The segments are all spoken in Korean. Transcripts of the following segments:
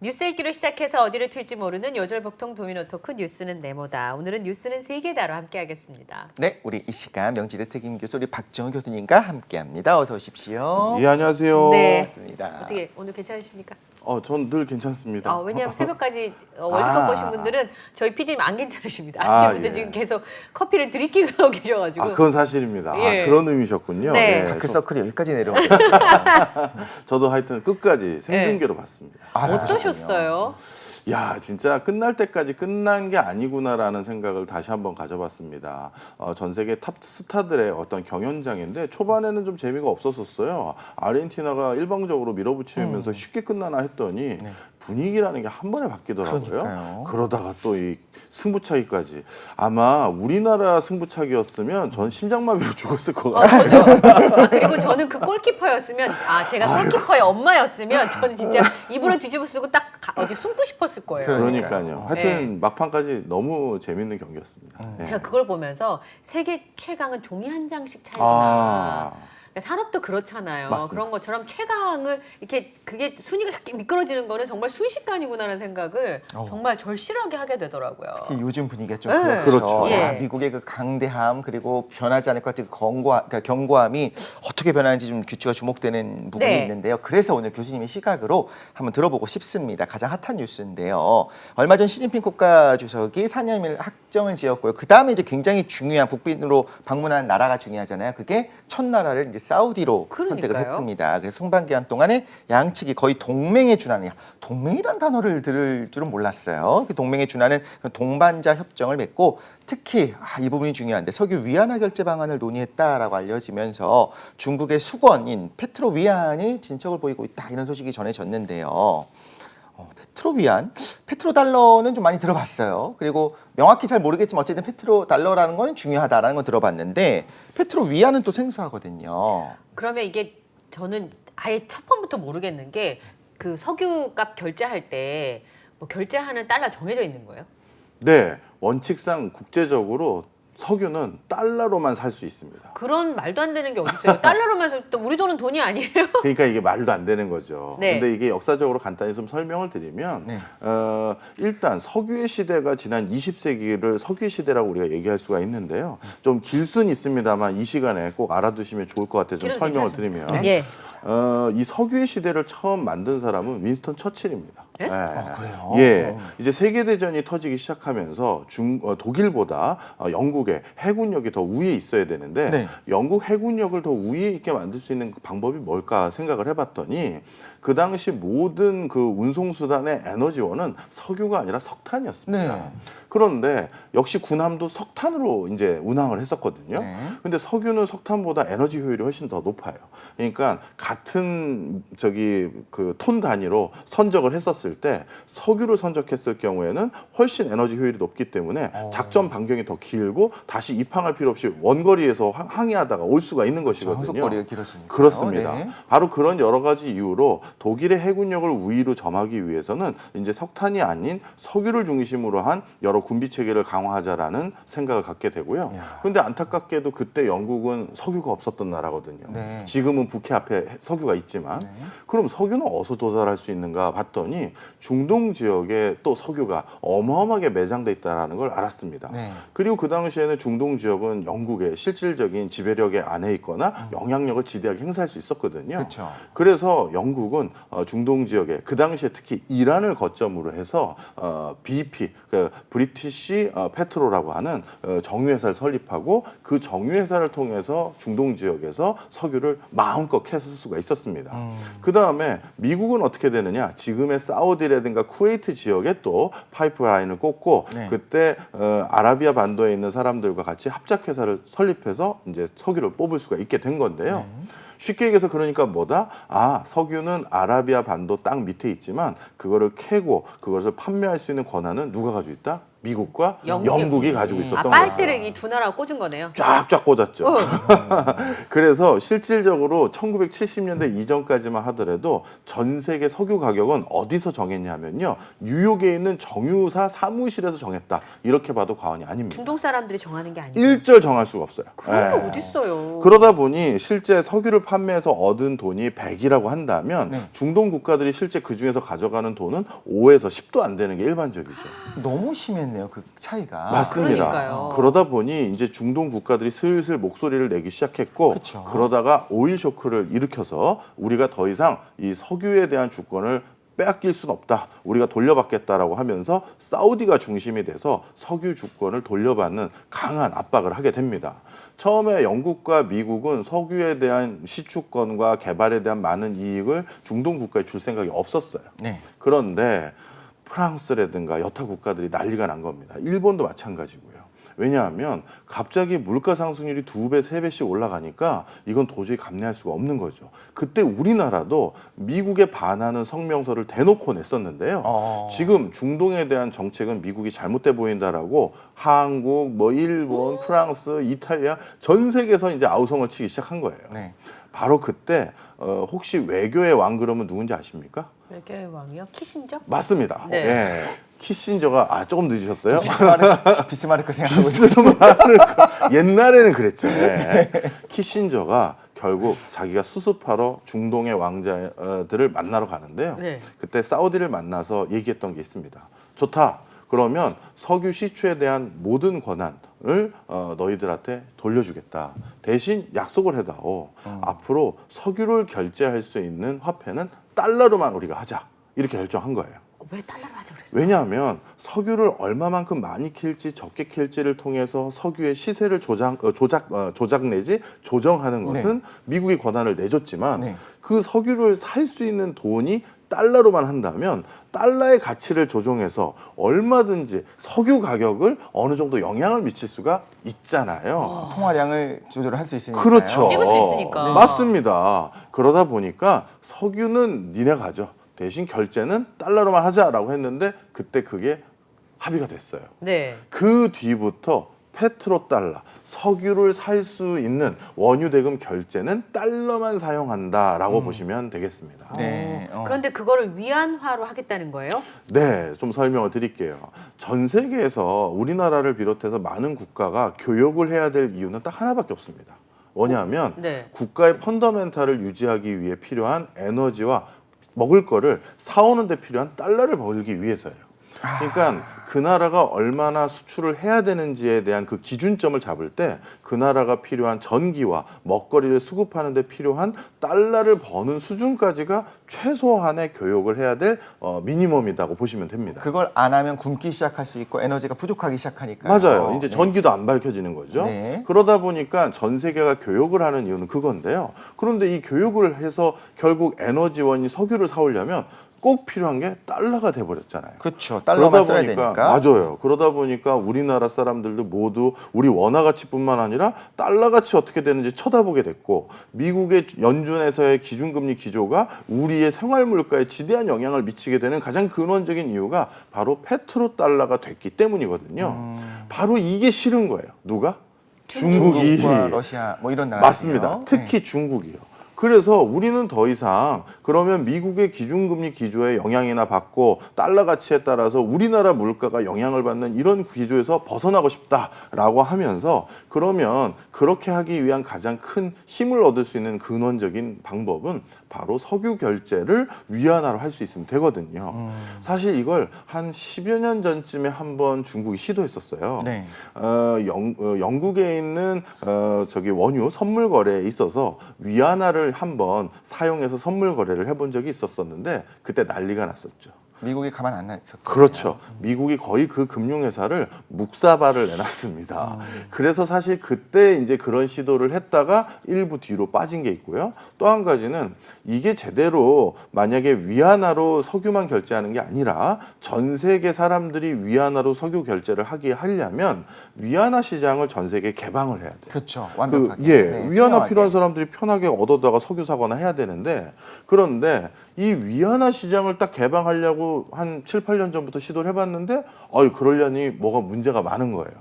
뉴스 읽기로 시작해서 어디를 튈지 모르는 요절복통 도미노 토크 뉴스는 네모다. 오늘은 뉴스는 세계다로 함께하겠습니다. 네, 우리 이 시간 명지대 특임 교수 우리 박정우 교수님과 함께합니다. 어서 오십시오. 예, 안녕하세요. 네. 반갑습니다. 어떻게 오늘 괜찮으십니까? 전 늘 괜찮습니다. 왜냐하면 새벽까지 월드컵 보신 분들은 저희 PD님 안 괜찮으십니다. 아침부터 예. 지금 계속 커피를 드리키고 계셔가지고. 그건 사실입니다. 예. 그런 의미셨군요. 네. 예, 다크서클이 여기까지 내려오고 저도 하여튼 끝까지 생중계로 봤습니다. 어떠셨어요? 야, 진짜 끝날 때까지 끝난 게 아니구나라는 생각을 다시 한번 가져봤습니다. 전 세계 탑 스타들의 어떤 경연장인데 초반에는 좀 재미가 없었었어요. 아르헨티나가 일방적으로 밀어붙이면서 쉽게 끝나나 했더니 분위기라는 게 한 번에 바뀌더라고요. 그러니까요. 그러다가 또 이 승부차기까지. 아마 우리나라 승부차기였으면 전 심장마비로 죽었을 것 같아요. 그리고 저는 그 골키퍼였으면 제가 골키퍼의 엄마였으면 저는 진짜 이불을 뒤집어 쓰고 딱 어디 숨고 싶었을 거예요. 그러니까요. 하여튼 네. 막판까지 너무 재밌는 경기였습니다. 네. 제가 그걸 보면서 세계 최강은 종이 한 장씩 차이구나. 아. 그러니까 산업도 그렇잖아요. 맞습니다. 그런 것처럼 최강을 이렇게 그게 순위가 이렇게 미끄러지는 거는 정말 순식간이구나라는 생각을 정말 절실하게 하게 되더라고요. 특히 요즘 분위기가 좀 네. 그렇죠. 그렇죠. 예. 미국의 그 강대함 그리고 변하지 않을 것 같은 그러니까 경고함이 어떻게 변하는지 좀 귀추가 주목되는 부분이 네. 있는데요. 그래서 오늘 교수님의 시각으로 한번 들어보고 싶습니다. 가장 핫한 뉴스인데요. 얼마 전 시진핑 국가주석이 4년일 학정을 지었고요. 그 다음에 이제 굉장히 중요한 북빈으로 방문한 나라가 중요하잖아요. 그게 첫 나라를 이제 사우디로 선택을 그러니까요. 했습니다. 그래서 상반 기간 동안에 양측이 거의 동맹에 준하는, 동맹이란 단어를 들을 줄은 몰랐어요. 그 동맹에 준하는 동반자 협정을 맺고 특히 이 부분이 중요한데 석유 위안화 결제 방안을 논의했다라고 알려지면서 중국의 수건인 페트로위안이 진척을 보이고 있다 이런 소식이 전해졌는데요. 페트로위안, 페트로달러는 좀 많이 들어봤어요. 그리고 명확히 잘 모르겠지만 어쨌든 페트로달러라는 건 중요하다라는 건 들어봤는데 페트로위안은 또 생소하거든요. 그러면 이게 저는 아예 첫 번부터 모르겠는 게 그 석유값 결제할 때 뭐 결제하는 달러 정해져 있는 거예요? 네, 원칙상 국제적으로 석유는 달러로만 살 수 있습니다. 그런 말도 안 되는 게 어디 있어요? 달러로만 해서 또 우리 돈은 돈이 아니에요? 그러니까 이게 말도 안 되는 거죠. 네. 근데 이게 역사적으로 간단히 좀 설명을 드리면 네. 일단 석유의 시대가 지난 20세기를 석유의 시대라고 우리가 얘기할 수가 있는데요. 좀 길 수는 있습니다만 이 시간에 꼭 알아두시면 좋을 것 같아요. 좀 길은 설명을 괜찮습니다. 드리면. 예. 이 석유의 시대를 처음 만든 사람은 윈스턴 처칠입니다. 예? 그래요? 예, 이제 세계 대전이 터지기 시작하면서 독일보다 영국의 해군력이 더 위에 있어야 되는데 네. 영국 해군력을 더 위에 있게 만들 수 있는 그 방법이 뭘까 생각을 해봤더니 그 당시 모든 그 운송수단의 에너지원은 석유가 아니라 석탄이었습니다. 네. 그런데 역시 군함도 석탄으로 이제 운항을 했었거든요. 네. 근데 석유는 석탄보다 에너지 효율이 훨씬 더 높아요. 그러니까 같은 그 톤 단위로 선적을 했었을 때 석유를 선적했을 경우에는 훨씬 에너지 효율이 높기 때문에 작전 반경이 더 길고 다시 입항할 필요 없이 원거리에서 항해하다가 올 수가 있는 것이거든요. 항속거리가 길어지니까. 그렇습니다. 네. 바로 그런 여러 가지 이유로 독일의 해군력을 우위로 점하기 위해서는 이제 석탄이 아닌 석유를 중심으로 한 여러 군비 체계를 강화하자라는 생각을 갖게 되고요. 그런데 안타깝게도 그때 영국은 석유가 없었던 나라거든요. 네. 지금은 북해 앞에 석유가 있지만 그럼 석유는 어디서 도달할 수 있는가 봤더니 중동 지역에 또 석유가 어마어마하게 매장돼 있다는 걸 알았습니다. 네. 그리고 그 당시에는 중동 지역은 영국의 실질적인 지배력의 안에 있거나 영향력을 지대하게 행사할 수 있었거든요. 그렇죠. 그래서 영국은 중동 지역에 그 당시에 특히 이란을 거점으로 해서 BP, 그 브리티시 페트로라고 하는 정유회사를 설립하고 그 정유회사를 통해서 중동 지역에서 석유를 마음껏 캐서 쓸 수가 있었습니다. 그 다음에 미국은 어떻게 되느냐? 지금의 사우디라든가 쿠웨이트 지역에 또 파이프라인을 꽂고 네. 그때 아라비아 반도에 있는 사람들과 같이 합작회사를 설립해서 이제 석유를 뽑을 수가 있게 된 건데요. 쉽게 얘기해서 그러니까 뭐다? 석유는 아라비아 반도 땅 밑에 있지만 그거를 캐고 그것을 판매할 수 있는 권한은 누가 가지고 있다? 미국과 영국이. 영국이 가지고 있었던 빨대를 거죠. 이 두 나라가 꽂은 거네요. 쫙쫙 꽂았죠. 어. 그래서 실질적으로 1970년대 이전까지만 하더라도 전 세계 석유 가격은 어디서 정했냐면요. 뉴욕에 있는 정유사 사무실에서 정했다. 이렇게 봐도 과언이 아닙니다. 중동 사람들이 정하는 게 아니고. 일절 정할 수가 없어요. 그런 예. 게 어딨어요. 그러다 보니 실제 석유를 판매해서 얻은 돈이 100이라고 한다면 네. 중동 국가들이 실제 그 중에서 가져가는 돈은 5에서 10도 안 되는 게 일반적이죠. 너무 심했네요, 그 차이가. 맞습니다. 그러니까요. 그러다 보니 이제 중동 국가들이 슬슬 목소리를 내기 시작했고 그쵸. 그러다가 오일 쇼크를 일으켜서 우리가 더 이상 이 석유에 대한 주권을 빼앗길 수는 없다. 우리가 돌려받겠다라고 하면서 사우디가 중심이 돼서 석유 주권을 돌려받는 강한 압박을 하게 됩니다. 처음에 영국과 미국은 석유에 대한 시추권과 개발에 대한 많은 이익을 중동 국가에 줄 생각이 없었어요. 네. 그런데 프랑스라든가 여타 국가들이 난리가 난 겁니다. 일본도 마찬가지고요. 왜냐하면 갑자기 물가 상승률이 2배, 3배씩 올라가니까 이건 도저히 감내할 수가 없는 거죠. 그때 우리나라도 미국에 반하는 성명서를 대놓고 냈었는데요. 지금 중동에 대한 정책은 미국이 잘못돼 보인다라고 한국, 뭐 일본, 프랑스, 이탈리아 전 세계에서 이제 아우성을 치기 시작한 거예요. 네. 바로 그때 혹시 외교의 왕 그러면 누군지 아십니까? 외교의 왕이요? 키신저? 맞습니다. 네. 예. 키신저가 조금 늦으셨어요? 비스마르크 생각하고 있었어요. 옛날에는 그랬죠. 예. 키신저가 결국 자기가 수습하러 중동의 왕자들을 만나러 가는데요. 네. 그때 사우디를 만나서 얘기했던 게 있습니다. 좋다. 그러면 석유 시추에 대한 모든 권한을 너희들한테 돌려주겠다. 대신 약속을 해다오. 앞으로 석유를 결제할 수 있는 화폐는 달러로만 우리가 하자. 이렇게 결정한 거예요. 왜 달러로 하자 그랬어요? 왜냐하면 석유를 얼마만큼 많이 킬지 적게 킬지를 통해서 석유의 시세를 조작 내지 조정하는 것은 미국이 권한을 내줬지만 네. 그 석유를 살 수 있는 돈이 달러로만 한다면 달러의 가치를 조정해서 얼마든지 석유 가격을 어느 정도 영향을 미칠 수가 있잖아요. 통화량을 조절을 할 수 있으니까. 그렇죠. 찍을 수 있으니까. 맞습니다. 그러다 보니까 석유는 니네 가져. 대신 결제는 달러로만 하자라고 했는데 그때 그게 합의가 됐어요. 네. 그 뒤부터 페트로달러, 석유를 살 수 있는 원유 대금 결제는 달러만 사용한다라고 보시면 되겠습니다. 네. 그런데 그거를 위안화로 하겠다는 거예요? 네, 좀 설명을 드릴게요. 전 세계에서 우리나라를 비롯해서 많은 국가가 교역을 해야 될 이유는 딱 하나밖에 없습니다. 뭐냐면 네. 국가의 펀더멘탈을 유지하기 위해 필요한 에너지와 먹을 거를 사오는 데 필요한 달러를 벌기 위해서예요. 그러니까 그 나라가 얼마나 수출을 해야 되는지에 대한 그 기준점을 잡을 때 그 나라가 필요한 전기와 먹거리를 수급하는 데 필요한 달러를 버는 수준까지가 최소한의 교역을 해야 될 미니멈이라고 보시면 됩니다. 그걸 안 하면 굶기 시작할 수 있고 에너지가 부족하기 시작하니까. 맞아요. 이제 전기도 안 밝혀지는 거죠. 네. 그러다 보니까 전 세계가 교역을 하는 이유는 그건데요. 그런데 이 교역을 해서 결국 에너지원이 석유를 사오려면 꼭 필요한 게 달러가 돼버렸잖아요. 그렇죠. 달러만 써야 되니까. 맞아요. 그러다 보니까 우리나라 사람들도 모두 우리 원화 가치뿐만 아니라 달러 가치 어떻게 되는지 쳐다보게 됐고 미국의 연준에서의 기준금리 기조가 우리의 생활 물가에 지대한 영향을 미치게 되는 가장 근원적인 이유가 바로 페트로달러가 됐기 때문이거든요. 바로 이게 싫은 거예요. 누가? 중국이. 중국과 러시아 뭐 이런 나라. 맞습니다. 특히 중국이요. 그래서 우리는 더 이상 그러면 미국의 기준금리 기조에 영향이나 받고 달러 가치에 따라서 우리나라 물가가 영향을 받는 이런 기조에서 벗어나고 싶다라고 하면서 그러면 그렇게 하기 위한 가장 큰 힘을 얻을 수 있는 근원적인 방법은 바로 석유 결제를 위안화로 할 수 있으면 되거든요. 사실 이걸 한 10여 년 전쯤에 한번 중국이 시도했었어요. 네. 영국에 있는 저기 원유 선물 거래에 있어서 위안화를 한번 사용해서 선물 거래를 해본 적이 있었었는데 그때 난리가 났었죠. 미국이 가만 안 놨었거든요. 그렇죠. 미국이 거의 그 금융회사를 묵사발을 내놨습니다. 그래서 사실 그때 이제 그런 시도를 했다가 일부 뒤로 빠진 게 있고요. 또 한 가지는 이게 제대로 만약에 위안화로 석유만 결제하는 게 아니라 전 세계 사람들이 위안화로 석유 결제를 하려면 위안화 시장을 전 세계에 개방을 해야 돼요. 그렇죠. 완벽하게. 예, 네, 위안화 투명하게. 필요한 사람들이 편하게 얻어다가 석유 사거나 해야 되는데 그런데 이 위안화 시장을 딱 개방하려고 한 7, 8년 전부터 시도를 해봤는데 그러려니 뭐가 문제가 많은 거예요.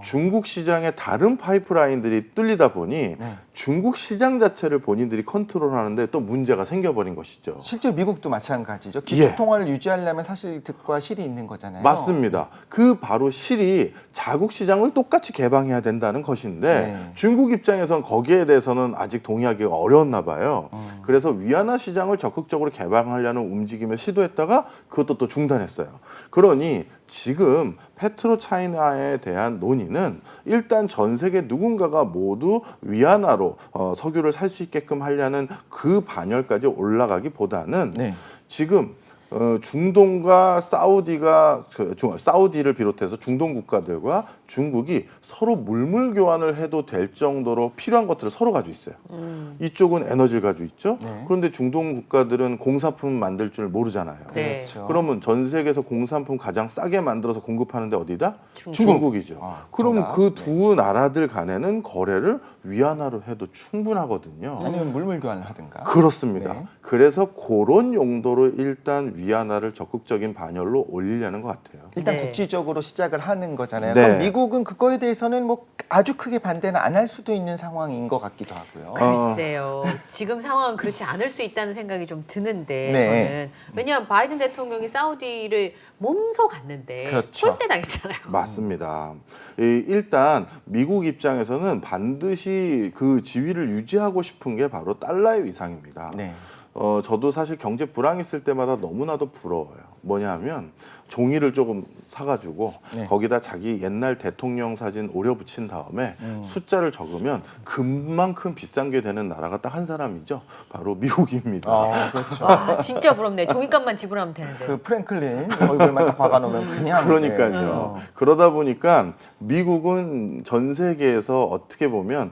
중국 시장의 다른 파이프라인들이 뚫리다 보니 중국 시장 자체를 본인들이 컨트롤하는데 또 문제가 생겨버린 것이죠. 실제 미국도 마찬가지죠. 기축 통화를 유지하려면 사실 득과 실이 있는 거잖아요. 맞습니다. 그 바로 실이 자국 시장을 똑같이 개방해야 된다는 것인데 중국 입장에선 거기에 대해서는 아직 동의하기가 어려웠나 봐요. 그래서 위안화 시장을 적극적으로 개방하려는 움직임을 시도했다가 그것도 또 중단했어요. 그러니 지금 페트로 차이나에 대한 논의는 일단 전 세계 누군가가 모두 위안화로 석유를 살 수 있게끔 하려는 그 반열까지 올라가기보다는 지금 중동과 사우디가 사우디를 비롯해서 중동 국가들과 중국이 서로 물물 교환을 해도 될 정도로 필요한 것들을 서로 가지고 있어요. 이쪽은 에너지를 가지고 있죠. 그런데 중동 국가들은 공산품 만들 줄 모르잖아요. 그렇죠. 그러면 전 세계에서 공산품 가장 싸게 만들어서 공급하는데 어디다? 중국이죠. 그럼 그 두 나라들 간에는 거래를 위안화로 해도 충분하거든요. 아니면 물물 교환을 하든가. 그렇습니다. 그래서 그런 용도로 일단 위안화를 적극적인 반열로 올리려는 것 같아요. 일단 국지적으로 시작을 하는 거잖아요. 네. 그럼 미국은 그거에 대해서는 뭐 아주 크게 반대는 안 할 수도 있는 상황인 것 같기도 하고요. 글쎄요. 지금 상황은 그렇지 않을 수 있다는 생각이 좀 드는데 저는 왜냐하면 바이든 대통령이 사우디를 몸소 갔는데 꼴대 당했잖아요. 맞습니다. 일단 미국 입장에서는 반드시 그 지위를 유지하고 싶은 게 바로 달러의 위상입니다. 저도 사실 경제 불황 있을 때마다 너무나도 부러워요. 뭐냐 하면 종이를 조금 사가지고 거기다 자기 옛날 대통령 사진 오려 붙인 다음에 숫자를 적으면 금만큼 비싼 게 되는 나라가 딱 한 사람이죠. 바로 미국입니다. 그렇죠. 와, 진짜 부럽네. 종이값만 지불하면 되는데. 그 프랭클린 얼굴만 딱 박아놓으면 그냥. 그러니까요. 그러다 보니까 미국은 전 세계에서 어떻게 보면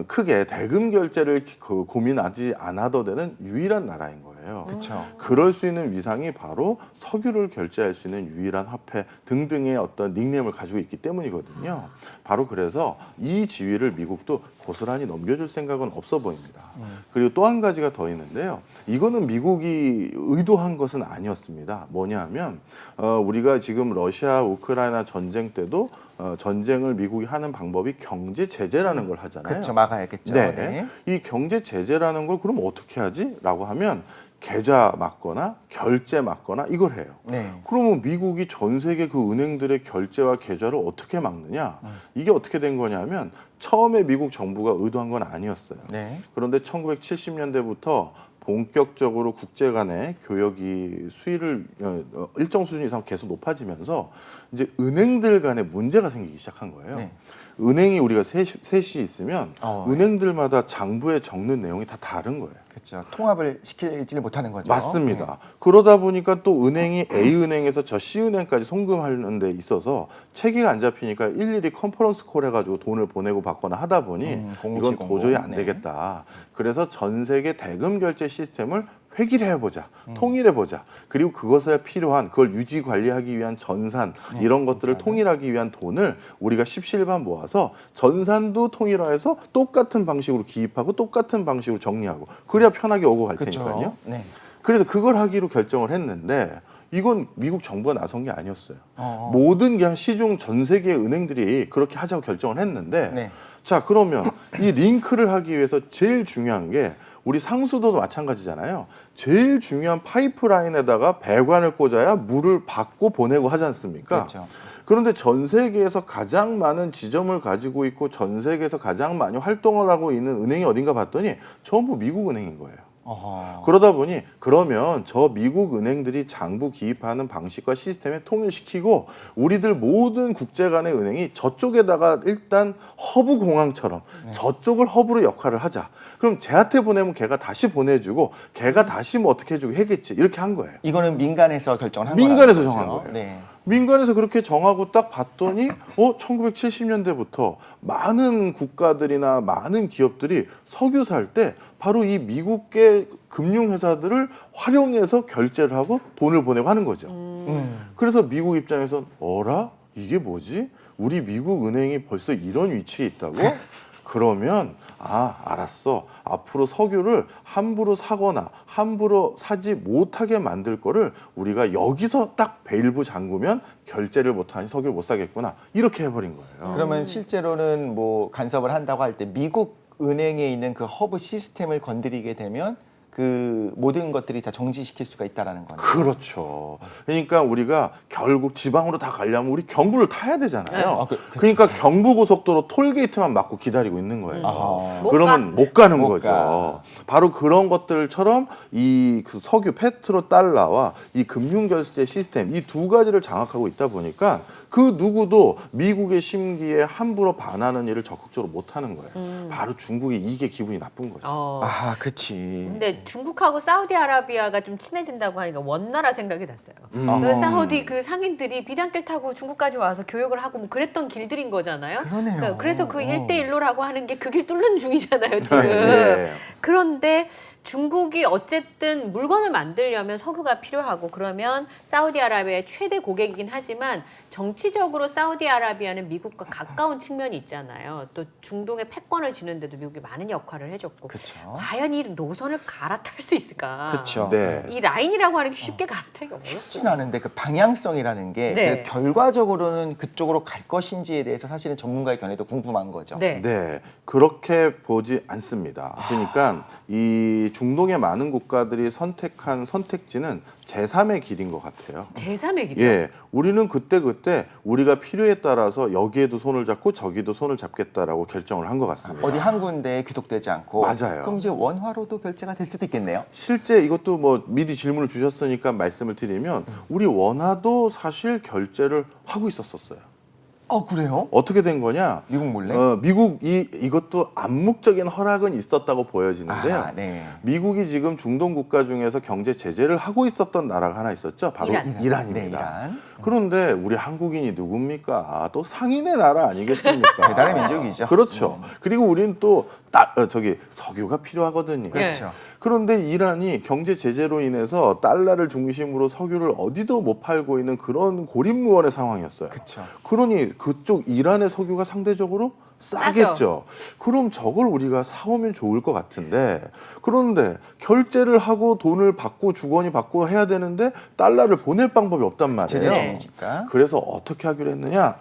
크게 대금 결제를 고민하지 않아도 되는 유일한 나라인 거예요. 그렇죠. 그럴 수 있는 위상이 바로 석유를 결제할 수 있는 유일한 화폐 등등의 어떤 닉네임을 가지고 있기 때문이거든요. 바로 그래서 이 지위를 미국도 고스란히 넘겨줄 생각은 없어 보입니다. 그리고 또 한 가지가 더 있는데요. 이거는 미국이 의도한 것은 아니었습니다. 뭐냐 하면 우리가 지금 러시아 우크라이나 전쟁 때도 전쟁을 미국이 하는 방법이 경제 제재라는 걸 하잖아요. 그렇죠. 막아야겠죠. 이 경제 제재라는 걸 그럼 어떻게 하지? 라고 하면 계좌 막거나 결제 막거나 이걸 해요. 그러면 미국이 전 세계 그 은행들의 결제와 계좌를 어떻게 막느냐? 이게 어떻게 된 거냐면 처음에 미국 정부가 의도한 건 아니었어요. 그런데 1970년대부터 본격적으로 국제 간의 교역이 수위를 일정 수준 이상 계속 높아지면서 이제 은행들 간에 문제가 생기기 시작한 거예요. 은행이 우리가 셋이 있으면 은행들마다 장부에 적는 내용이 다 다른 거예요. 그렇죠. 통합을 시키지를 못하는 거죠. 맞습니다. 그러다 보니까 또 은행이 A은행에서 저 C은행까지 송금하는 데 있어서 체계가 안 잡히니까 일일이 컨퍼런스 콜 해가지고 돈을 보내고 받거나 하다 보니 이건 도저히 안 되겠다. 그래서 전 세계 대금 결제 시스템을 획일해보자, 통일해보자. 그리고 그것에 필요한 그걸 유지 관리하기 위한 전산 이런 것들을 통일하기 위한 돈을 우리가 십시일반 모아서 전산도 통일화해서 똑같은 방식으로 기입하고 똑같은 방식으로 정리하고 그래야 편하게 오고 갈 테니까요. 그래서 그걸 하기로 결정을 했는데 이건 미국 정부가 나선 게 아니었어요. 모든 그냥 시중 전 세계 은행들이 그렇게 하자고 결정을 했는데 자 그러면 이 링크를 하기 위해서 제일 중요한 게 우리 상수도도 마찬가지잖아요. 제일 중요한 파이프라인에다가 배관을 꽂아야 물을 받고 보내고 하지 않습니까? 그런데 전 세계에서 가장 많은 지점을 가지고 있고 전 세계에서 가장 많이 활동을 하고 있는 은행이 어딘가 봤더니 전부 미국 은행인 거예요. 그러다 보니 그러면 저 미국 은행들이 장부 기입하는 방식과 시스템에 통일시키고 우리들 모든 국제 간의 은행이 저쪽에다가 일단 허브 공항처럼 저쪽을 허브로 역할을 하자. 그럼 쟤한테 보내면 걔가 다시 보내주고 걔가 다시 뭐 어떻게 해주고 하겠지. 이렇게 한 거예요. 이거는 민간에서 결정을 한 거예요. 민간에서 정한 거예요. 민간에서 그렇게 정하고 딱 봤더니 1970년대부터 많은 국가들이나 많은 기업들이 석유 살 때 바로 이 미국계 금융회사들을 활용해서 결제를 하고 돈을 보내고 하는 거죠. 그래서 미국 입장에선 어라? 이게 뭐지? 우리 미국 은행이 벌써 이런 위치에 있다고? 그러면 알았어. 앞으로 석유를 함부로 사거나 함부로 사지 못하게 만들 거를 우리가 여기서 딱 밸브 잠그면 결제를 못하니 석유를 못 사겠구나. 이렇게 해버린 거예요. 그러면 실제로는 뭐 간섭을 한다고 할 때 미국 은행에 있는 그 허브 시스템을 건드리게 되면 그 모든 것들이 다 정지시킬 수가 있다라는 거네요. 그렇죠. 그러니까 우리가 결국 지방으로 다 가려면 우리 경부를 타야 되잖아요. 네. 그러니까 경부고속도로 톨게이트만 막고 기다리고 있는 거예요. 아. 그러면 못 가는 못 거죠. 가. 바로 그런 것들처럼 이 그 석유 페트로 달러와 이 금융 결제 시스템 이 두 가지를 장악하고 있다 보니까 그 누구도 미국의 심기에 함부로 반하는 일을 적극적으로 못 하는 거예요. 바로 중국이 이게 기분이 나쁜 거죠. 그치. 근데 중국하고 사우디아라비아가 좀 친해진다고 하니까 원나라 생각이 났어요. 그 사우디 그 상인들이 비단길 타고 중국까지 와서 교역을 하고 뭐 그랬던 길들인 거잖아요. 그러네요. 그래서 그 1대1로라고 하는 게 그 길 뚫는 중이잖아요, 지금. 예. 그런데 중국이 어쨌든 물건을 만들려면 석유가 필요하고 그러면 사우디아라비아의 최대 고객이긴 하지만 정치적으로 사우디아라비아는 미국과 가까운 측면이 있잖아요. 또 중동의 패권을 쥐는데도 미국이 많은 역할을 해줬고 그쵸. 과연 이 노선을 갈아탈 수 있을까? 그쵸. 네. 이 라인이라고 하는 게 쉽게 갈아타기가 어렵죠. 쉽진 않은데 그 방향성이라는 게 네. 그 결과적으로는 그쪽으로 갈 것인지에 대해서 사실은 전문가의 견해도 궁금한 거죠. 네. 네, 그렇게 보지 않습니다. 그러니까 이 중동의 많은 국가들이 선택한 선택지는 제3의 길인 것 같아요. 제3의 길이요? 예, 우리는 그때 우리가 필요에 따라서 여기에도 손을 잡고 저기도 손을 잡겠다라고 결정을 한 것 같습니다. 어디 한 군데에 귀독되지 않고. 맞아요. 그럼 이제 원화로도 결제가 될 수도 있겠네요. 실제 이것도 뭐 미리 질문을 주셨으니까 말씀을 드리면 우리 원화도 사실 결제를 하고 있었어요. 그래요? 어떻게 된 거냐? 미국 몰래? 미국이 이것도 암묵적인 허락은 있었다고 보여지는데요. 네. 미국이 지금 중동 국가 중에서 경제 제재를 하고 있었던 나라가 하나 있었죠. 바로 이란. 입니다 네, 이란. 그런데 우리 한국인이 누굽니까? 또 상인의 나라 아니겠습니까? 배달의 민족이죠. 그렇죠. 그리고 우리는 또 석유가 필요하거든요. 그렇죠. 그런데 이란이 경제 제재로 인해서 달러를 중심으로 석유를 어디도 못 팔고 있는 그런 고립무원의 상황이었어요. 그렇죠. 그러니 그쪽 이란의 석유가 상대적으로 싸겠죠. 싸죠. 그럼 저걸 우리가 사오면 좋을 것 같은데 그런데 결제를 하고 돈을 받고 주거니 받고 해야 되는데 달러를 보낼 방법이 없단 말이에요. 제재정이니까. 그래서 어떻게 하기로 했느냐?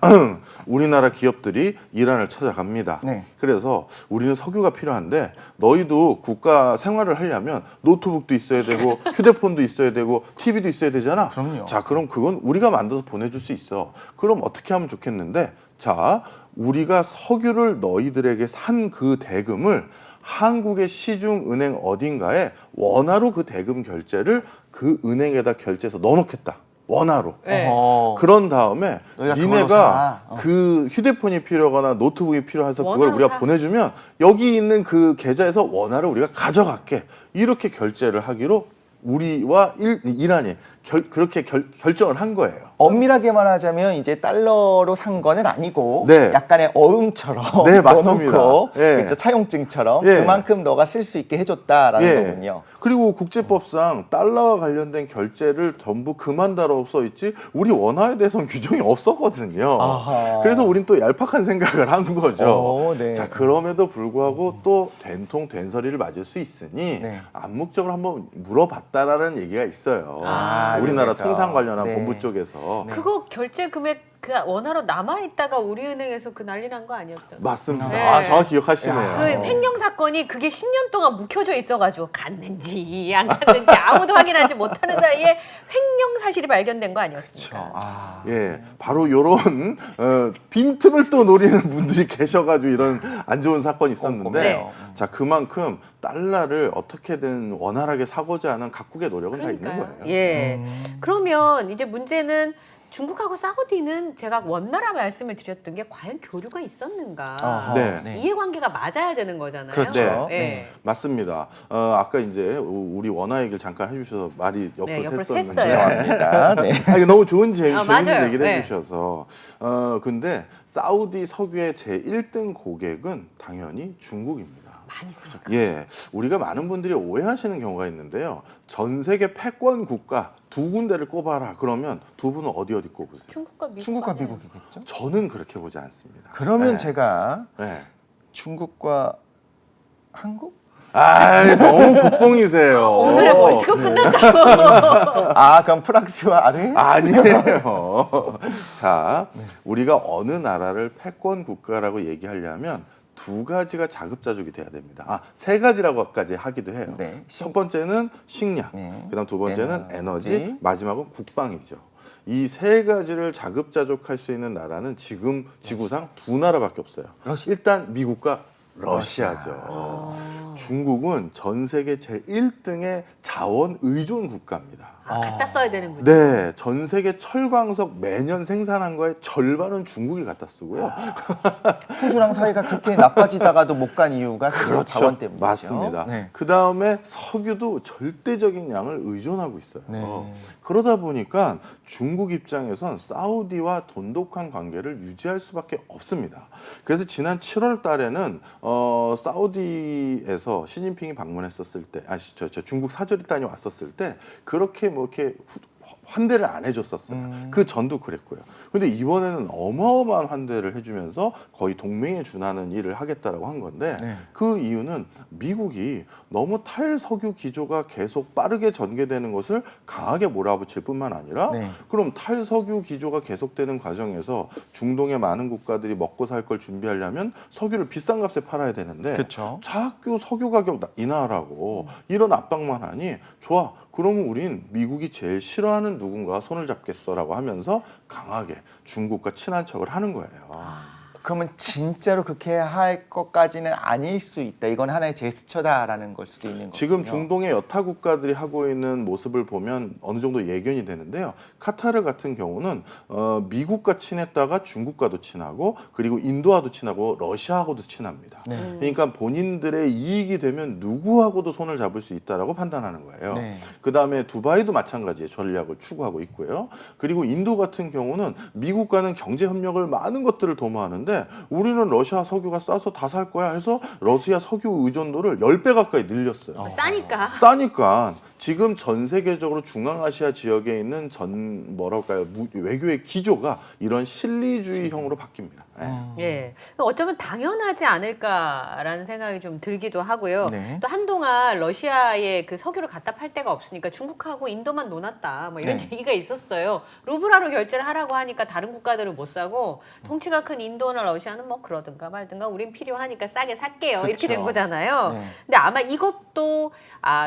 우리나라 기업들이 이란을 찾아갑니다. 네. 그래서 우리는 석유가 필요한데 너희도 국가 생활을 하려면 노트북도 있어야 되고 휴대폰도 있어야 되고 TV도 있어야 되잖아. 그럼요. 자, 그럼 그건 우리가 만들어서 보내줄 수 있어. 그럼 어떻게 하면 좋겠는데 자, 우리가 석유를 너희들에게 산 그 대금을 한국의 시중은행 어딘가에 원화로 그 대금 결제를 그 은행에다 결제해서 넣어놓겠다. 원화로. 네. 그런 다음에 너희가 그걸로 니네가 사. 그 휴대폰이 필요하거나 노트북이 필요해서 그걸 원화로 우리가 사. 보내주면 여기 있는 그 계좌에서 원화를 우리가 가져갈게. 이렇게 결제를 하기로 우리와 이란이 그렇게 결정을 한 거예요. 엄밀하게 말하자면 이제 달러로 산 거는 아니고 네. 약간의 어음처럼 네, 맞습니다. 넣어놓고 예. 그렇죠. 차용증처럼 예. 그만큼 너가 쓸 수 있게 해줬다라는 예. 거군요. 그리고 국제법상 달러와 관련된 결제를 전부 그만다라고 써 있지 우리 원화에 대해서는 규정이 없었거든요. 아하. 그래서 우린 또 얄팍한 생각을 한 거죠. 네. 자, 그럼에도 불구하고 또 된통 된서리를 맞을 수 있으니 네. 암묵적으로 한번 물어봤다라는 얘기가 있어요. 우리나라 그래서. 통상 관련한 네. 본부 쪽에서. 그거 결제 금액 그 원화로 남아 있다가 우리은행에서 그 난리 난 거 아니었던? 맞습니다. 네. 아, 정확히 기억하시네요. 그 횡령 사건이 그게 10년 동안 묵혀져 있어가지고 갔는지 안 갔는지 아무도 확인하지 못하는 사이에 횡령 사실이 발견된 거 아니었습니까? 예, 바로 요런 빈틈을 또 노리는 분들이 계셔가지고 이런 안 좋은 사건이 있었는데, 네. 자, 그만큼 달러를 어떻게든 원활하게 사고자 하는 각국의 노력은 다 있는 거예요. 예. 그러면 이제 문제는 중국하고 사우디는 제가 원나라 말씀을 드렸던 게 과연 교류가 있었는가? 네. 이해관계가 맞아야 되는 거잖아요. 그렇죠. 네. 네. 맞습니다. 아까 이제 우리 원화 얘기를 잠깐 해주셔서 말이 옆으로 옆으로 샜었는데, 샜어요. 죄송합니다. 네. 이게 너무 좋은 재밌는 맞아요. 얘기를 네. 해주셔서 근데 사우디 석유의 제 1등 고객은 당연히 중국입니다. 많이 쓰니까. 예, 우리가 많은 분들이 오해하시는 경우가 있는데요. 전 세계 패권 국가 두 군데를 꼽아라. 그러면 두 분은 어디 꼽으세요? 중국과 미국. 중국과 아니에요? 미국이겠죠. 저는 그렇게 보지 않습니다. 그러면 네. 제가 네. 중국과 한국? 아, 너무 국뽕이세요. 오늘의 월드컵 끝났다고. 아, 그럼 프랑스와 아래? 아니에요. 자, 우리가 어느 나라를 패권 국가라고 얘기하려면 두 가지가 자급자족이 돼야 됩니다. 아, 세 가지라고까지 하기도 해요. 네. 첫 번째는 식량, 네. 그다음 두 번째는 에너지. 에너지, 마지막은 국방이죠. 이 세 가지를 자급자족할 수 있는 나라는 지금 지구상 두 나라밖에 없어요. 러시아. 일단 미국과 러시아죠. 중국은 전 세계 제1등의 자원 의존 국가입니다. 갖다 써야 되는군요. 네, 전 세계 철광석 매년 생산한 거의 절반은 중국이 갖다 쓰고요. 호주랑 사이가 그렇게 나빠지다가도 못 간 이유가 그렇죠. 자원 때문이죠. 맞습니다. 네. 그 다음에 석유도 절대적인 양을 의존하고 있어요. 네. 그러다 보니까 중국 입장에선 사우디와 돈독한 관계를 유지할 수밖에 없습니다. 그래서 지난 7월 달에는 사우디에서 시진핑이 방문했었을 때, 중국 사절단이 왔었을 때 그렇게 뭐 이렇게 환대를 안 해줬었어요. 그 전도 그랬고요. 근데 이번에는 어마어마한 환대를 해주면서 거의 동맹에 준하는 일을 하겠다라고 한 건데 네. 그 이유는 미국이 너무 탈석유 기조가 계속 빠르게 전개되는 것을 강하게 몰아붙일 뿐만 아니라 네. 그럼 탈석유 기조가 계속되는 과정에서 중동의 많은 국가들이 먹고 살 걸 준비하려면 석유를 비싼 값에 팔아야 되는데 그렇죠. 자꾸 석유 가격 인하하라고 이런 압박만 하니 좋아. 그러면 우린 미국이 제일 싫어하는 누군가와 손을 잡겠어라고 하면서 강하게 중국과 친한 척을 하는 거예요. 그러면 진짜로 그렇게 할 것까지는 아닐 수 있다. 이건 하나의 제스처다라는 걸 수도 있는 거죠. 지금 중동의 여타 국가들이 하고 있는 모습을 보면 어느 정도 예견이 되는데요. 카타르 같은 경우는 미국과 친했다가 중국과도 친하고 그리고 인도와도 친하고 러시아하고도 친합니다. 네. 그러니까 본인들의 이익이 되면 누구하고도 손을 잡을 수 있다라고 판단하는 거예요. 네. 그다음에 두바이도 마찬가지의 전략을 추구하고 있고요. 그리고 인도 같은 경우는 미국과는 경제 협력을 많은 것들을 도모하는데 우리는 러시아 석유가 싸서 다 살 거야 해서 러시아 석유 의존도를 10배 가까이 늘렸어요. 싸니까. 싸니까 지금 전 세계적으로 중앙아시아 지역에 있는 외교의 기조가 이런 실리주의형으로 바뀝니다. 예. 어쩌면 당연하지 않을까라는 생각이 좀 들기도 하고요. 네. 또 한동안 러시아에 그 석유를 갖다 팔 데가 없으니까 중국하고 인도만 논았다. 뭐 이런 네. 얘기가 있었어요. 루블화로 결제를 하라고 하니까 다른 국가들은 못 사고 통치가 큰 인도나 러시아는 뭐 그러든가 말든가 우린 필요하니까 싸게 살게요. 이렇게 된 그렇죠. 거잖아요. 네. 근데 아마 이것도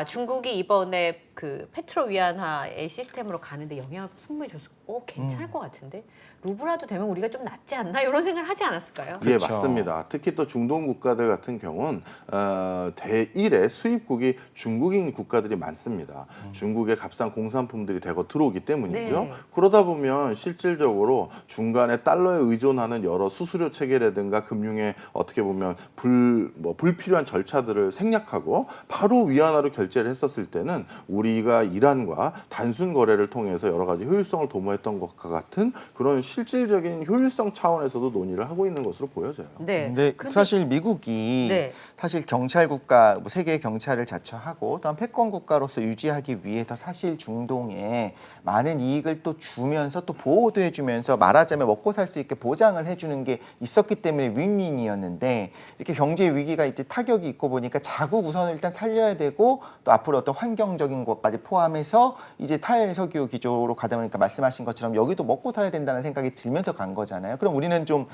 중국이 이번에 그 페트로 위안화의 시스템으로 가는데 영향을 충분히 줬을 괜찮을 것 같은데 루블화도 되면 우리가 좀 낫지 않나 이런 생각을 하지 않았을까요? 예, 그렇죠. 맞습니다. 특히 또 중동 국가들 같은 경우는 대1의 수입국이 중국인 국가들이 많습니다. 중국의 값싼 공산품들이 대거 들어오기 때문이죠. 네. 그러다 보면 실질적으로 중간에 달러에 의존하는 여러 수수료 체계라든가 금융의 어떻게 보면 불필요한 절차들을 생략하고 바로 위안화로 결제를 했었을 때는 우리가 이란과 단순 거래를 통해서 여러 가지 효율성을 도모했던 것과 같은 그런 실질적인 효율성 차원에서도 논의를 하고 있는 것으로 보여져요. 네. 근데 그런데- 사실 미국이 네. 사실 경찰 국가, 뭐 세계의 경찰을 자처하고 또한 패권 국가로서 유지하기 위해서 사실 중동에 많은 이익을 또 주면서 또 보호도 해주면서 말하자면 먹고 살 수 있게 보장을 해주는 게 있었기 때문에 윈윈이었는데 이렇게 경제 위기가 이제 타격이 있고 보니까 자국 우선을 일단 살려야 되고 또 앞으로 어떤 환경적인 것까지 포함해서 이제 탈석유 기조로 가다 보니까 말씀하신 것처럼 여기도 먹고 살아야 된다는 생각이 들면서 간 거잖아요. 그럼 우리는 좀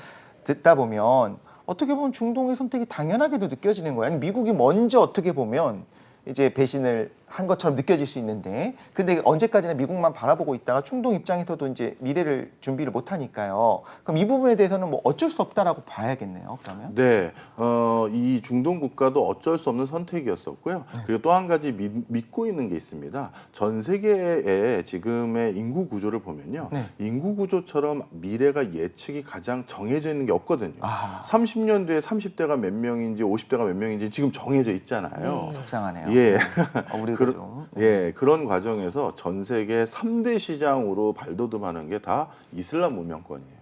듣다 보면 어떻게 보면 중동의 선택이 당연하게도 느껴지는 거예요. 아니, 미국이 먼저 어떻게 보면 이제 배신을 한 것처럼 느껴질 수 있는데 근데 언제까지나 미국만 바라보고 있다가 중동 입장에서도 이제 미래를 준비를 못 하니까요. 그럼 이 부분에 대해서는 뭐 어쩔 수 없다라고 봐야겠네요. 그러면. 네, 이 중동 국가도 어쩔 수 없는 선택이었었고요. 그리고 또 한 가지 믿고 있는 게 있습니다. 전 세계의 지금의 인구 구조를 보면요, 네. 인구 구조처럼 미래가 예측이 가장 정해져 있는 게 없거든요. 아. 30년 뒤에 30대가 몇 명인지 50대가 몇 명인지 지금 정해져 있잖아요. 속상하네요. 예. 우리가 좀 예, 그런 과정에서 전 세계 3대 시장으로 발돋움하는 게 다 이슬람 문명권이에요.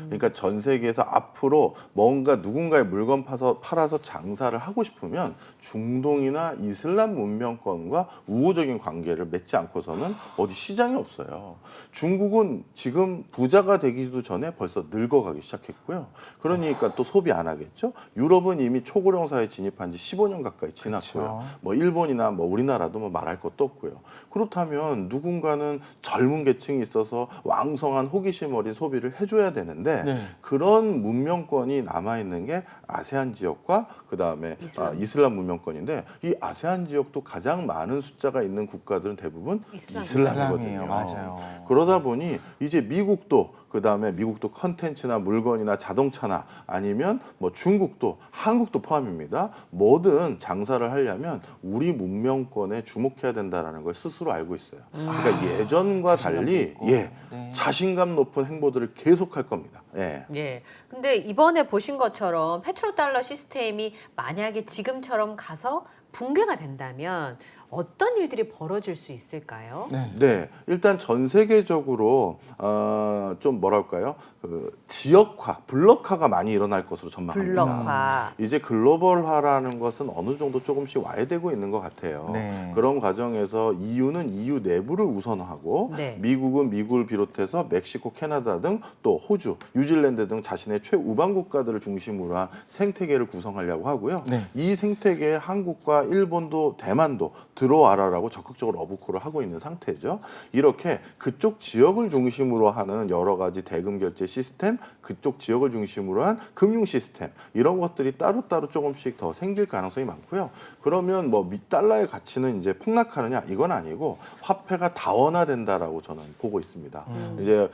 그러니까 전 세계에서 앞으로 뭔가 누군가의 물건 팔아서 장사를 하고 싶으면 중동이나 이슬람 문명권과 우호적인 관계를 맺지 않고서는 어디 시장이 없어요. 중국은 지금 부자가 되기도 전에 벌써 늙어가기 시작했고요. 그러니까 또 소비 안 하겠죠. 유럽은 이미 초고령 사회에 진입한 지 15년 가까이 지났고요. 그렇죠. 뭐 일본이나 뭐 우리나라도 뭐 말할 것도 없고요. 그렇다면 누군가는 젊은 계층이 있어서 왕성한 호기심 어린 소비를 해줘야 되는데 네. 그런 문명권이 남아 있는 게 아세안 지역과 그 다음에 이슬람 문명권인데 이 아세안 지역도 가장 많은 숫자가 있는 국가들은 대부분 이슬람이거든요. 이슬람이에요. 맞아요. 그러다 보니 이제 미국도 그다음에 미국도 컨텐츠나 물건이나 자동차나 아니면 뭐 중국도 한국도 포함입니다. 뭐든 장사를 하려면 우리 문명권에 주목해야 된다라는 걸 스스로 알고 있어요. 그러니까 예전과 달리 있고. 예, 네. 자신감 높은 행보들을 계속할 겁니다. 예. 예. 근데 이번에 보신 것처럼 페트로달러 시스템이 만약에 지금처럼 가서 붕괴가 된다면 어떤 일들이 벌어질 수 있을까요? 네. 네, 일단 전 세계적으로 좀 뭐랄까요, 그 지역화, 블록화가 많이 일어날 것으로 전망합니다. 블록화. 이제 글로벌화라는 것은 어느 정도 조금씩 와해되고 있는 것 같아요. 네. 그런 과정에서 EU는 EU 내부를 우선하고 네. 미국은 미국을 비롯해서 멕시코, 캐나다 등 또 호주, 뉴질랜드 등 자신의 최우방 국가들을 중심으로 한 생태계를 구성하려고 하고요. 네. 이 생태계에 한국과 일본도 대만도 들어와라라고 적극적으로 어부코를 하고 있는 상태죠. 이렇게 그쪽 지역을 중심으로 하는 여러 가지 대금 결제 시스템, 그쪽 지역을 중심으로 한 금융 시스템 이런 것들이 따로따로 조금씩 더 생길 가능성이 많고요. 그러면 뭐 달러의 가치는 이제 폭락하느냐 이건 아니고 화폐가 다원화된다라고 저는 보고 있습니다. 이제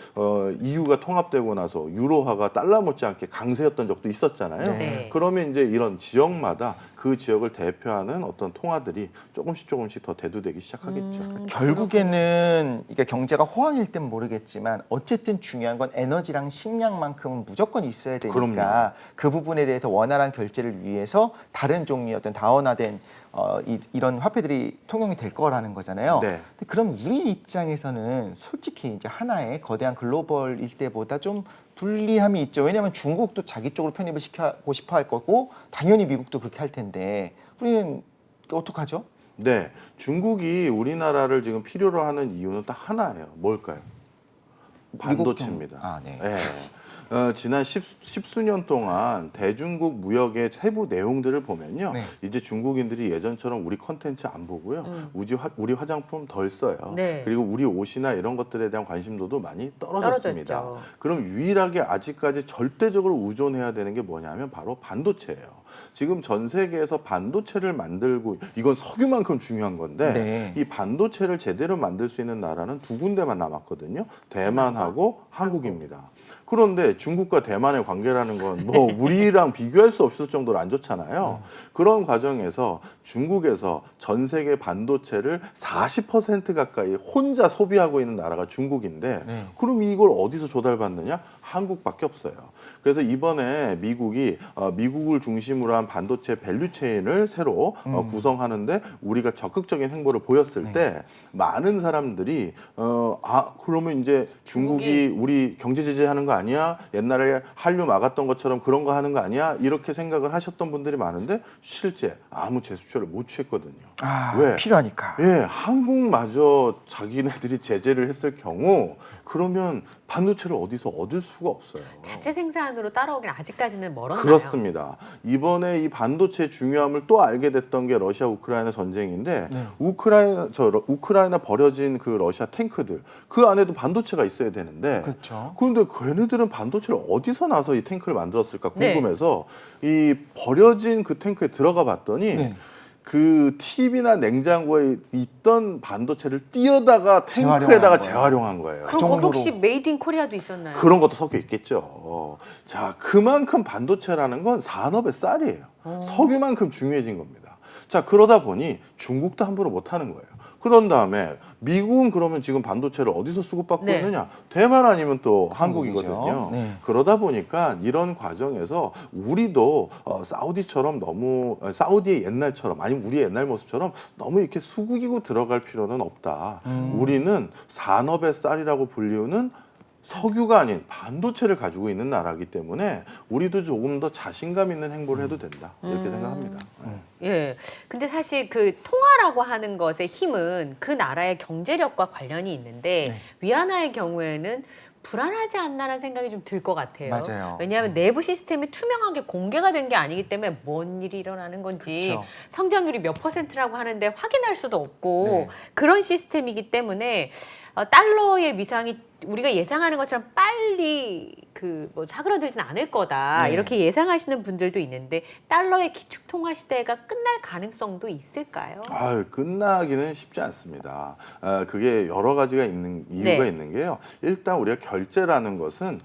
EU가 통합되고 나서 유로화가 달러 못지않게 강세였던 적도 있었잖아요. 네. 그러면 이제 이런 지역마다 그 지역을 대표하는 어떤 통화들이 조금씩 더 대두되기 시작하겠죠. 결국에는 이게 경제가 호황일 땐 모르겠지만 어쨌든 중요한 건 에너지랑 식량만큼은 무조건 있어야 되니까 그럼요. 그 부분에 대해서 원활한 결제를 위해서 다른 종류의 어떤 다원화된 이런 화폐들이 통용이 될 거라는 거잖아요. 네. 근데 그럼 우리 입장에서는 솔직히 이제 하나의 거대한 글로벌 일대보다 좀 불리함이 있죠. 왜냐하면 중국도 자기 쪽으로 편입을 시키고 싶어 할 거고 당연히 미국도 그렇게 할 텐데 우리는 어떡하죠? 네, 중국이 우리나라를 지금 필요로 하는 이유는 딱 하나예요. 뭘까요? 반도체입니다. 아, 네. 지난 십수년 동안 대중국 무역의 세부 내용들을 보면요. 네. 이제 중국인들이 예전처럼 우리 컨텐츠 안 보고요. 우리 화장품 덜 써요. 네. 그리고 우리 옷이나 이런 것들에 대한 관심도도 많이 떨어졌습니다. 떨어졌죠. 그럼 유일하게 아직까지 절대적으로 의존해야 되는 게 뭐냐면 바로 반도체예요. 지금 전 세계에서 반도체를 만들고 이건 석유만큼 중요한 건데 네. 이 반도체를 제대로 만들 수 있는 나라는 두 군데만 남았거든요. 대만하고 한국입니다. 그런데 중국과 대만의 관계라는 건 뭐 우리랑 비교할 수 없을 정도로 안 좋잖아요. 그런 과정에서 중국에서 전 세계 반도체를 40% 가까이 혼자 소비하고 있는 나라가 중국인데 네. 그럼 이걸 어디서 조달받느냐? 한국밖에 없어요. 그래서 이번에 미국이 미국을 중심으로 한 반도체 밸류체인을 새로 구성하는데 우리가 적극적인 행보를 보였을 때 많은 사람들이 그러면 이제 중국이 우리 경제 제재하는 거 아니야? 옛날에 한류 막았던 것처럼 그런 거 하는 거 아니야? 이렇게 생각을 하셨던 분들이 많은데 실제 아무 재수출을 못 취했거든요. 왜? 필요하니까. 예, 한국마저 자기네들이 제재를 했을 경우 그러면 반도체를 어디서 얻을 수가 없어요. 자체 생산으로 따라오긴 아직까지는 멀었나요? 그렇습니다. 이번에 이 반도체의 중요함을 또 알게 됐던 게 러시아 우크라이나 전쟁인데 네. 우크라이나 버려진 그 러시아 탱크들 그 안에도 반도체가 있어야 되는데 그렇죠. 그런데 걔네들은 반도체를 어디서 나서 이 탱크를 만들었을까 네. 궁금해서 이 버려진 그 탱크에 들어가 봤더니 네. 그 TV나 냉장고에 있던 반도체를 띄어다가 탱크에다가 재활용한 거예요. 재활용한 거예요. 그럼 거기 정도로. 혹시 메이드 인 코리아도 있었나요? 그런 것도 섞여 있겠죠. 자, 그만큼 반도체라는 건 산업의 쌀이에요. 석유만큼 중요해진 겁니다. 자, 그러다 보니 중국도 함부로 못 하는 거예요. 그런 다음에 미국은 그러면 지금 반도체를 어디서 수급받고 네. 있느냐? 대만 아니면 또 한국이죠. 한국이거든요. 네. 그러다 보니까 이런 과정에서 우리도 사우디처럼 너무 사우디의 옛날처럼 아니면 우리의 옛날 모습처럼 너무 이렇게 수국이고 들어갈 필요는 없다. 우리는 산업의 쌀이라고 불리우는 석유가 아닌 반도체를 가지고 있는 나라이기 때문에 우리도 조금 더 자신감 있는 행보를 해도 된다. 이렇게 생각합니다. 예. 근데 사실 그 통화라고 하는 것의 힘은 그 나라의 경제력과 관련이 있는데 네. 위안화의 경우에는 불안하지 않나라는 생각이 좀 들 것 같아요. 맞아요. 왜냐하면 내부 시스템이 투명하게 공개가 된 게 아니기 때문에 뭔 일이 일어나는 건지 그쵸. 성장률이 몇 %라고 하는데 확인할 수도 없고 네. 그런 시스템이기 때문에 달러의 위상이 우리가 예상하는 것처럼 빨리 그 뭐 사그러들진 않을 거다 네. 이렇게 예상하시는 분들도 있는데 달러의 기축 통화 시대가 끝날 가능성도 있을까요? 끝나기는 쉽지 않습니다. 그게 여러 가지가 있는 이유가 네. 있는 게요. 일단 우리가 결제라는 것은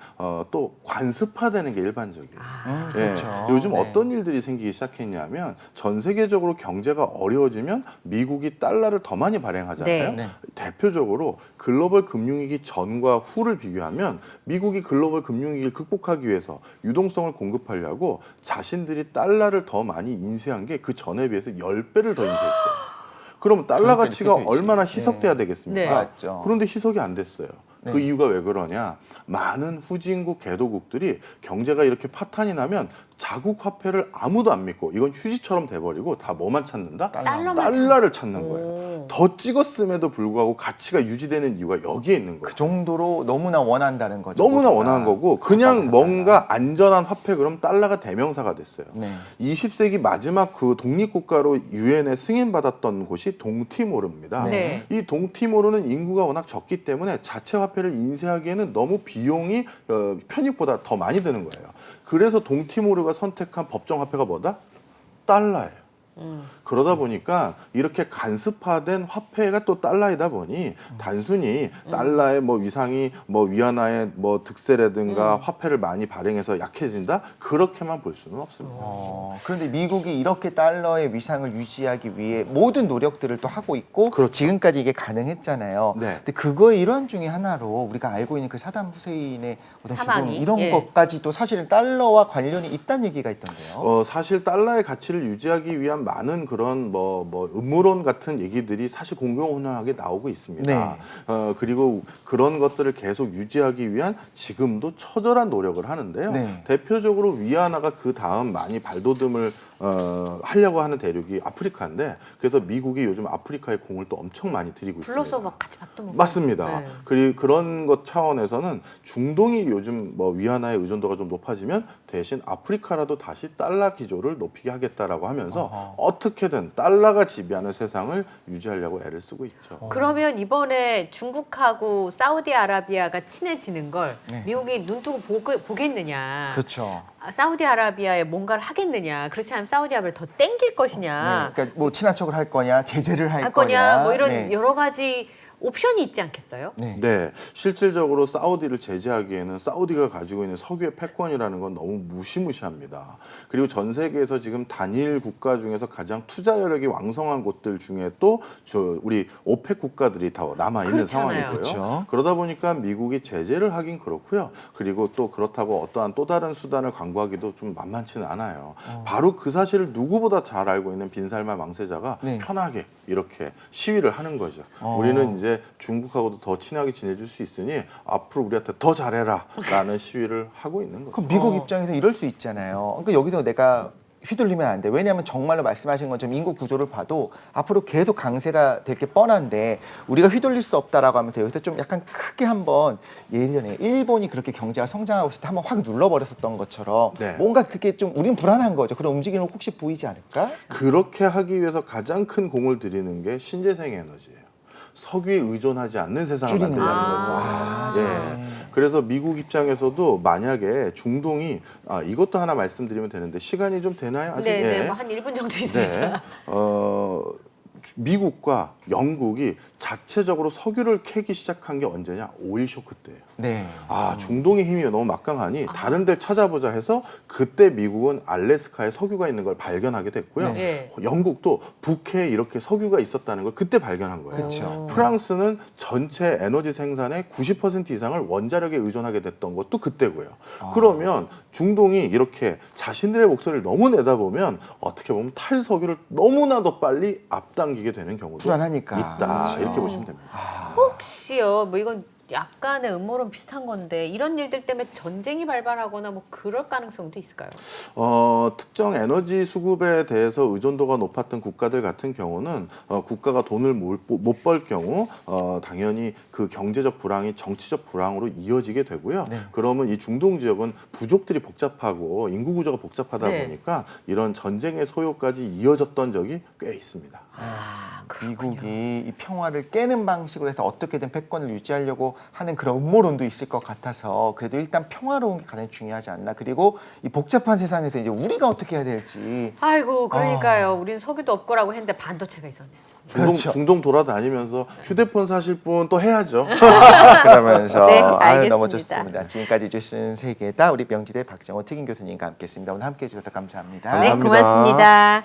또 관습화되는 게 일반적이에요. 그렇죠. 요즘 네. 어떤 일들이 생기기 시작했냐면 전 세계적으로 경제가 어려워지면 미국이 달러를 더 많이 발행하잖아요. 네. 네. 대표적으로 글로벌 금융위기 전과 후를 비교하면 미국이 글로벌 금융위기를 극복하기 위해서 유동성을 공급하려고 자신들이 달러를 더 많이 인쇄한 게 그 전에 비해서 10배를 더 인쇄했어요. 그럼 달러 그러니까 가치가 이렇게 되지. 얼마나 희석돼야 네. 되겠습니까? 네. 맞죠. 그런데 희석이 안 됐어요. 네. 그 이유가 왜 그러냐? 많은 후진국 개도국들이 경제가 이렇게 파탄이 나면 자국 화폐를 아무도 안 믿고 이건 휴지처럼 돼버리고 다 뭐만 찾는다? 달러만 달러를 찾는 거예요. 오. 더 찍었음에도 불구하고 가치가 유지되는 이유가 여기에 있는 거예요. 그 정도로 너무나 원한다는 거죠. 너무나 모두가. 원하는 거고 그냥 달러. 뭔가 안전한 화폐 그럼 달러가 대명사가 됐어요. 네. 20세기 마지막 그 독립국가로 유엔에 승인받았던 곳이 동티모르입니다. 네. 이 동티모르는 인구가 워낙 적기 때문에 자체 화폐를 인쇄하기에는 너무 비용이 편익보다 더 많이 드는 거예요. 그래서 동티모르가 선택한 법정 화폐가 뭐다? 달러예요. 그러다 보니까 이렇게 간습화된 화폐가 또 달러이다 보니 단순히 달러의 뭐 위상이 뭐 위안화의 뭐 득세라든가 화폐를 많이 발행해서 약해진다 그렇게만 볼 수는 없습니다. 그런데 미국이 이렇게 달러의 위상을 유지하기 위해 모든 노력들을 또 하고 있고 그렇죠. 지금까지 이게 가능했잖아요. 네. 근데 그거의 일환 중에 하나로 우리가 알고 있는 그 사담 후세인의 어떤 죽음 사망이, 이런 예. 것까지도 사실은 달러와 관련이 있다는 얘기가 있던데요. 사실 달러의 가치를 유지하기 위한 많은 그런 뭐 음모론 같은 얘기들이 사실 공공연하게 나오고 있습니다. 네. 그리고 그런 것들을 계속 유지하기 위한 지금도 처절한 노력을 하는데요. 네. 대표적으로 위안화가 그 다음 많이 발돋움을 하려고 하는 대륙이 아프리카인데 그래서 미국이 요즘 아프리카에 공을 또 엄청 많이 들이고 있습니다. 불러서 막 같이 밥도 먹고 맞습니다. 네. 그리고 그런 것 차원에서는 중동이 요즘 뭐 위안화의 의존도가 좀 높아지면 대신 아프리카라도 다시 달러 기조를 높이게 하겠다라고 하면서 어떻게든 달러가 지배하는 세상을 유지하려고 애를 쓰고 있죠. 그러면 이번에 중국하고 사우디아라비아가 친해지는 걸 네. 미국이 눈뜨고 보겠느냐? 그렇죠. 사우디아라비아에 뭔가를 하겠느냐? 그렇지 않으면 사우디아라비아를 더 땡길 것이냐? 네. 그러니까 뭐 친한 척을 할 거냐, 제재를 할 할 거냐? 뭐 이런 네. 여러 가지 옵션이 있지 않겠어요? 네. 네, 실질적으로 사우디를 제재하기에는 사우디가 가지고 있는 석유의 패권이라는 건 너무 무시무시합니다. 그리고 전 세계에서 지금 단일 국가 중에서 가장 투자 여력이 왕성한 곳들 중에 또 우리 오펙 국가들이 다 남아 있는 그렇잖아요. 상황이고요. 그렇죠. 그러다 보니까 미국이 제재를 하긴 그렇고요. 그리고 또 그렇다고 어떠한 또 다른 수단을 강구하기도 좀 만만치는 않아요. 바로 그 사실을 누구보다 잘 알고 있는 빈살만 왕세자가 네. 편하게 이렇게 시위를 하는 거죠. 우리는 이제 중국하고도 더 친하게 지내줄 수 있으니 앞으로 우리한테 더 잘해라라는 시위를 하고 있는 거죠. 그럼 미국 입장에서 이럴 수 있잖아요. 그러니까 여기서 내가 휘둘리면 안 돼. 왜냐하면 정말로 말씀하신 것처럼 인구 구조를 봐도 앞으로 계속 강세가 될 게 뻔한데 우리가 휘둘릴 수 없다라고 하면서 여기서 좀 약간 크게 한번 예전에 일본이 그렇게 경제가 성장하고 있을 때 한번 확 눌러버렸었던 것처럼 네. 뭔가 그게 좀 우리는 불안한 거죠. 그런 움직임을 혹시 보이지 않을까? 그렇게 하기 위해서 가장 큰 공을 들이는 게 신재생 에너지예요. 석유에 의존하지 않는 세상을 줄이는 만들려는 거죠. 거죠. 아, 예. 네. 그래서 미국 입장에서도 만약에 중동이 이것도 하나 말씀드리면 되는데 시간이 좀 되나요? 아직? 네, 예. 뭐 한 1분 정도 있습니다. 미국과 영국이 자체적으로 석유를 캐기 시작한 게 언제냐? 오일 쇼크 때예요. 네. 아, 중동의 힘이 너무 막강하니 다른 데 찾아보자 해서 그때 미국은 알래스카에 석유가 있는 걸 발견하게 됐고요. 네. 영국도 북해에 이렇게 석유가 있었다는 걸 그때 발견한 거예요. 그렇죠. 프랑스는 전체 에너지 생산의 90% 이상을 원자력에 의존하게 됐던 것도 그때고요. 그러면 중동이 이렇게 자신들의 목소리를 너무 내다보면 어떻게 보면 탈석유를 너무나도 빨리 앞당기게 되는 경우도 불안하니까. 있다. 그렇죠. 이렇게 보시면 됩니다. 혹시요, 뭐 이건 약간의 음모론 비슷한 건데 이런 일들 때문에 전쟁이 발발하거나 뭐 그럴 가능성도 있을까요? 특정 에너지 수급에 대해서 의존도가 높았던 국가들 같은 경우는 국가가 돈을 못 벌 경우 당연히 그 경제적 불황이 정치적 불황으로 이어지게 되고요. 네. 그러면 이 중동 지역은 부족들이 복잡하고 인구 구조가 복잡하다 네. 보니까 이런 전쟁의 소요까지 이어졌던 적이 꽤 있습니다. 미국이 이 평화를 깨는 방식으로 해서 어떻게든 패권을 유지하려고 하는 그런 음모론도 있을 것 같아서 그래도 일단 평화로운 게 가장 중요하지 않나. 그리고 이 복잡한 세상에서 이제 우리가 어떻게 해야 될지. 아이고, 그러니까요. 우린 석유도 없고라고 했는데 반도체가 있었네요. 그렇죠. 중동 돌아다니면서 휴대폰 사실 분 또 해야죠. 그러면서 네, 아유, 너무 알겠습니다. 좋습니다. 지금까지 뉴스는 세계다. 우리 명지대 박정호 특임 교수님과 함께했습니다. 오늘 함께해 주셔서 감사합니다. 네, 감사합니다. 고맙습니다.